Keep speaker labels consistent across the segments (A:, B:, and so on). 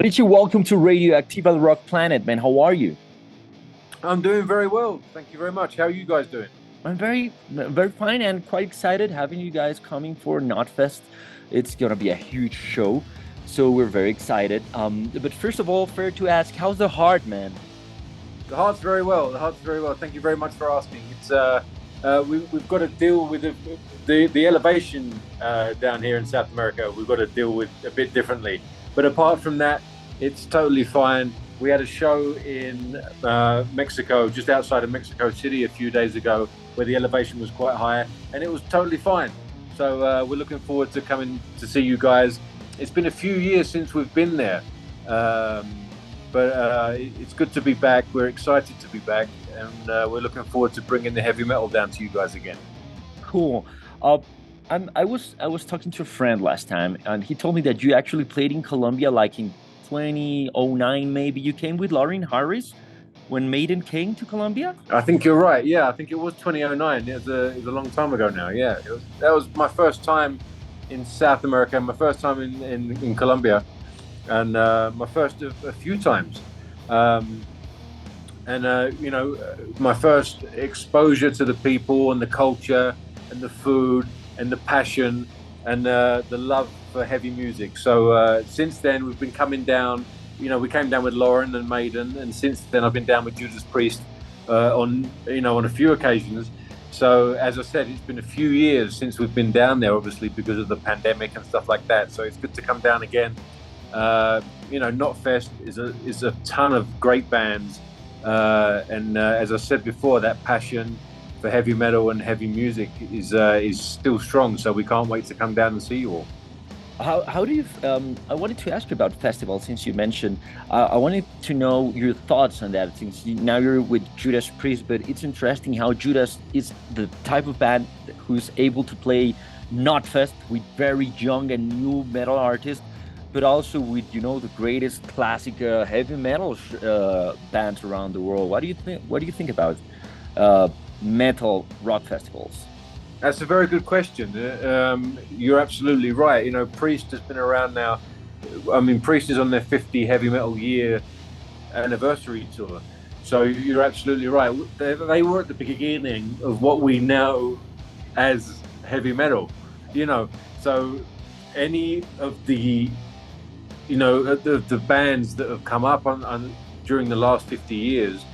A: Richie, welcome to Radio Activa Rock Planet, man. How are you?
B: I'm doing very well. Thank you very much. How are you guys doing?
A: I'm very fine and quite excited having you guys coming for Knotfest. It's gonna be a huge show, so we're very excited. But first of all, fair to ask, how's the heart, man?
B: The heart's very well. The heart's very well. Thank you very much for asking. It's we've got to deal with the elevation down here in South America. We've got to deal with a bit differently. But apart from that, it's totally fine. We had a show in Mexico, just outside of Mexico City, a few days ago, where the elevation was quite high, and it was totally fine. So we're looking forward to coming to see you guys. It's been a few years since we've been there, but it's good to be back. We're excited to be back, and we're looking forward to bringing the heavy metal down to you guys again.
A: Cool. I was talking to a friend last time, and he told me that you actually played in Colombia, like in 2009, maybe. You came with Lauren Harris when Maiden came to Colombia.
B: I think you're right. Yeah, I think it was 2009. It was a long time ago now. Yeah, that was my first time in South America, my first time in Colombia, and my first of a few times. My first exposure to the people and the culture and the food and the passion and the love for heavy music. So since then, we've been coming down. We came down with Lauren and Maiden, and since then I've been down with Judas Priest on a few occasions. So as I said, it's been a few years since we've been down there, obviously because of the pandemic and stuff like that. So it's good to come down again. Knotfest is a ton of great bands, and as I said before, that passion for heavy metal and heavy music is still strong. So we can't wait to come down and see you all.
A: How do you? I wanted to ask you about festivals since you mentioned. I wanted to know your thoughts on that. Since now you're with Judas Priest, but it's interesting how Judas is the type of band who's able to play Knotfest with very young and new metal artists, but also with the greatest classic heavy metal bands around the world. What do you think? What do you think about metal rock festivals?
B: That's a very good question. You're absolutely right. Priest has been around now. I mean, Priest is on their 50 heavy metal year anniversary tour. So you're absolutely right. They were at the beginning of what we know as heavy metal. So any of the bands that have come up during the last 50 years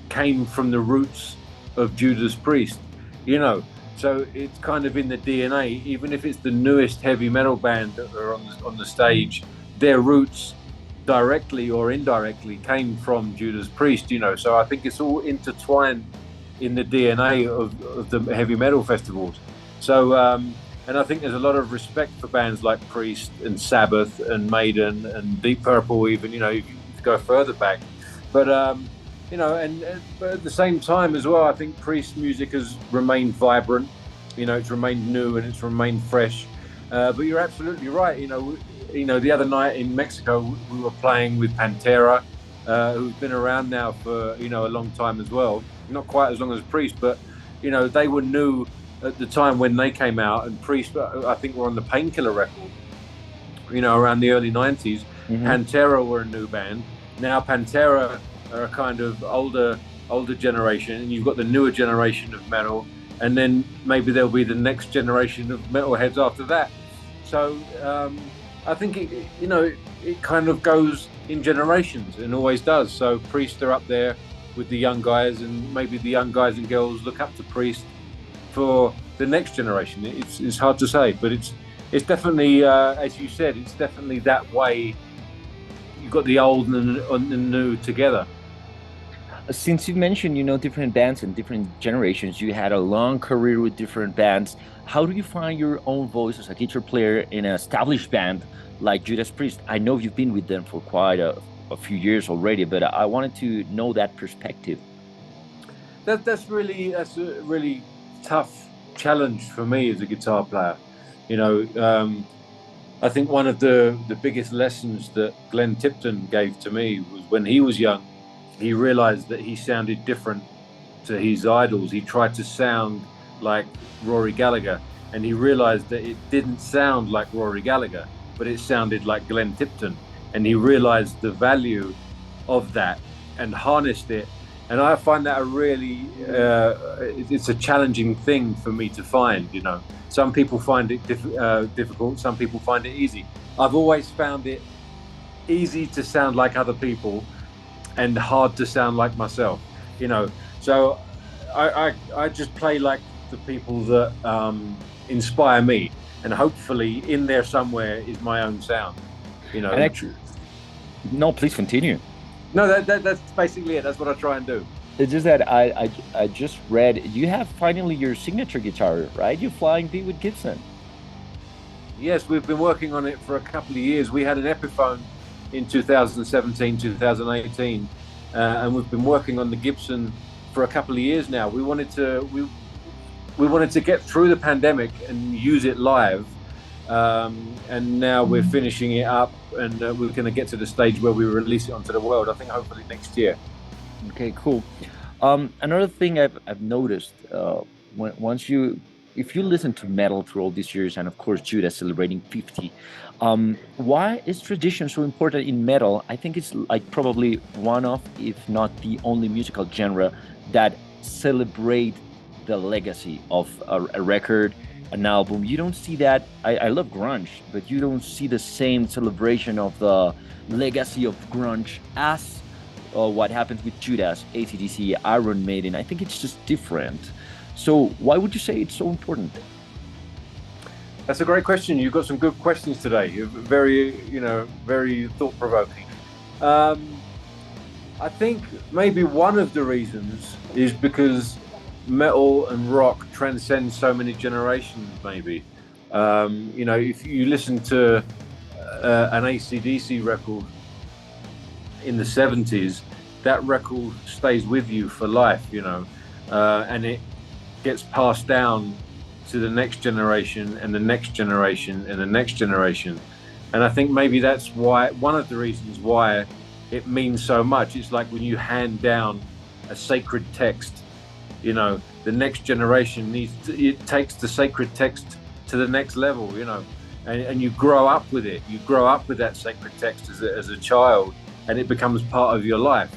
B: came from the roots of Judas Priest. So it's kind of in the DNA. Even if it's the newest heavy metal band that are on the stage, their roots directly or indirectly came from Judas Priest. So I think it's all intertwined in the DNA of the heavy metal festivals. So and I think there's a lot of respect for bands like Priest and Sabbath and Maiden and Deep Purple, even if you go further back. But but at the same time as well, I think Priest music has remained vibrant. It's remained new and it's remained fresh. But you're absolutely right. The other night in Mexico, we were playing with Pantera, who's been around now for a long time as well. Not quite as long as Priest, but they were new at the time when they came out. And Priest, I think, were on the Painkiller record. Around the early '90s. Mm-hmm. Pantera were a new band. Now Pantera are a kind of older generation, and you've got the newer generation of metal, and then maybe there'll be the next generation of metalheads after that. So I think it kind of goes in generations and always does. So Priest are up there with the young guys, and maybe the young guys and girls look up to Priest for the next generation. It's hard to say, but it's definitely as you said, it's definitely that way. You've got the old and the new together.
A: Since you mentioned, different bands and different generations, you had a long career with different bands. How do you find your own voice as a guitar player in an established band like Judas Priest? I know you've been with them for quite a few years already, but I wanted to know that perspective.
B: That's a really tough challenge for me as a guitar player. I think one of the biggest lessons that Glenn Tipton gave to me was when he was young. He realized that he sounded different to his idols. He tried to sound like Rory Gallagher, and he realized that it didn't sound like Rory Gallagher, but it sounded like Glenn Tipton. and he realized the value of that and harnessed it. And I find that a really, it's a challenging thing for me to find, you know. Some people find it difficult, some people find it easy. I've always found it easy to sound like other people and hard to sound like myself, you know. So I just play like the people that inspire me, and hopefully in there somewhere is my own sound, you know.
A: And actually, no, please continue.
B: No, that's basically it. That's what I try and do.
A: It's just that I just read you have finally your signature guitar, right? You're flying V with Gibson.
B: Yes, we've been working on it for a couple of years. We had an Epiphone in 2017, 2018, and we've been working on the Gibson for a couple of years now. We wanted to get through the pandemic and use it live, and now we're finishing it up, and we're going to get to the stage where we release it onto the world. I think hopefully next year.
A: Okay, cool. Another thing I've noticed, if you listen to metal through all these years, and of course Judas celebrating 50, why is tradition so important in metal? I think it's like probably one of, if not the only musical genre that celebrate the legacy of a record, an album. You don't see that. I love grunge, but you don't see the same celebration of the legacy of grunge as what happens with Judas, AC/DC, Iron Maiden. I think it's just different. So why would you say it's so important?
B: That's a great question. You've got some good questions today. You're very thought-provoking. I think maybe one of the reasons is because metal and rock transcend so many generations, maybe. You know, if you listen to an AC/DC record in the 70s, that record stays with you for life, you know, and it gets passed down to the next generation and the next generation and the next generation. And I think maybe that's why, one of the reasons why it means so much. It's like when you hand down a sacred text, you know, the next generation it takes the sacred text to the next level, you know, and you grow up with it. You grow up with that sacred text as a child, and it becomes part of your life.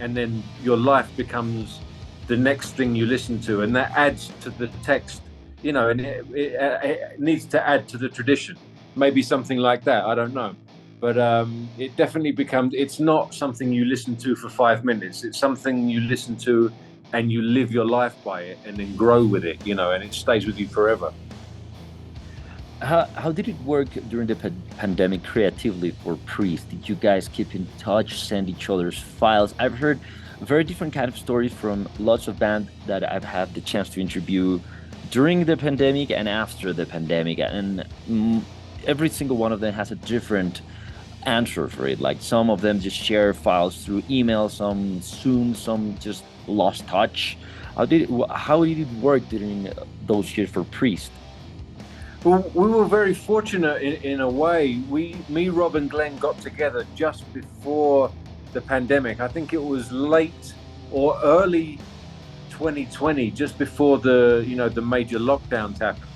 B: And then your life becomes the next thing you listen to, and that adds to the text, you know, and it needs to add to the tradition. Maybe something like that, I don't know. But it definitely becomes, it's not something you listen to for 5 minutes. It's something you listen to and you live your life by it and then grow with it, you know, and it stays with you forever.
A: How did it work during the pandemic creatively for Priest? Did you guys keep in touch, send each other's files? I've heard very different kind of stories from lots of bands that I've had the chance to interview during the pandemic and after the pandemic, and every single one of them has a different answer for it. Like some of them just share files through email, some Zoom, some just lost touch. How did it work during those years for Priest?
B: Well, we were very fortunate in a way. Me, Rob, and Glenn got together just before the pandemic. I think it was late or early 2020, just before the major lockdowns happened,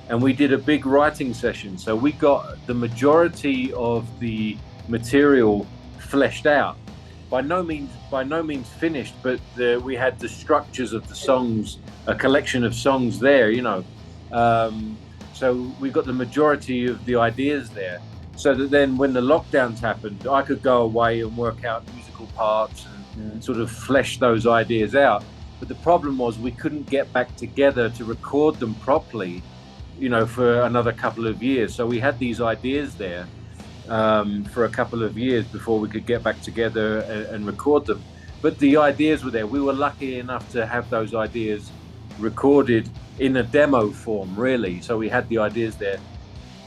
B: and we did a big writing session. So we got the majority of the material fleshed out. By no means finished, but we had the structures of the songs, a collection of songs there, you know. So we got the majority of the ideas there, so that then when the lockdowns happened, I could go away and work out musical parts and sort of flesh those ideas out. But the problem was we couldn't get back together to record them properly, you know, for another couple of years. So we had these ideas there for a couple of years before we could get back together and record them. But the ideas were there. We were lucky enough to have those ideas recorded in a demo form, really. So we had the ideas there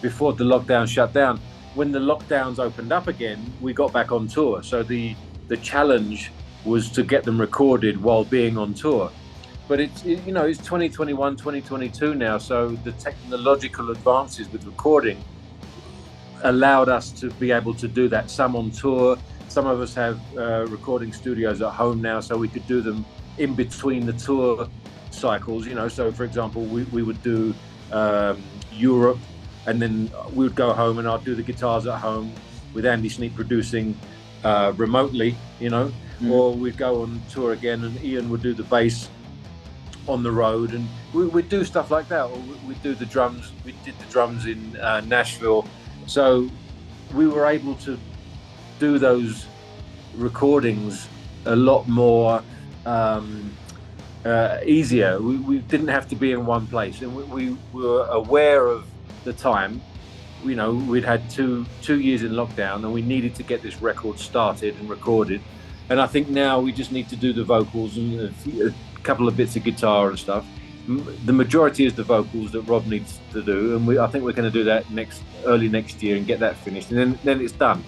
B: before the lockdown shut down. When the lockdowns opened up again, we got back on tour. So the challenge was to get them recorded while being on tour. But it's 2021, 2022 now. So the technological advances with recording allowed us to be able to do that. Some on tour, some of us have recording studios at home now, so we could do them in between the tour cycles, you know. So for example, we would do Europe, and then we would go home and I'd do the guitars at home, with Andy Sneap producing remotely, you know, or we'd go on tour again and Ian would do the bass on the road, and we'd do stuff like that, or we'd do the drums. We did the drums in Nashville, so we were able to do those recordings a lot more easier. We didn't have to be in one place, and we were aware of the time. You know, we'd had two years in lockdown, and we needed to get this record started and recorded. And I think now we just need to do the vocals and a couple of bits of guitar and stuff. The majority is the vocals that Rob needs to do, and I think we're going to do that early next year and get that finished, and then it's done.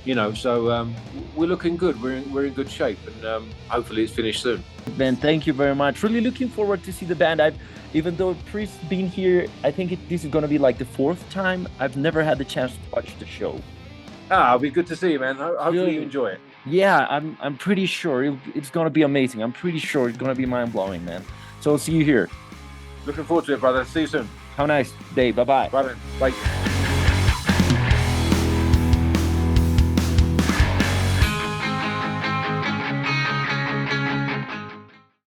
B: You know, so we're looking good. We're in good shape, and hopefully it's finished soon.
A: Ben, thank you very much. Really looking forward to see the band. Even though Priest's been here, I think this is going to be like the 4th time. I've never had the chance to watch the show.
B: It'll be good to see you, man. Hopefully you enjoy it.
A: Yeah, I'm pretty sure it's going to be amazing. I'm pretty sure it's going to be mind-blowing, man. So I'll see you here.
B: Looking forward to it, brother. See you soon.
A: Have a nice day. Bye-bye.
B: Bye, man. Bye.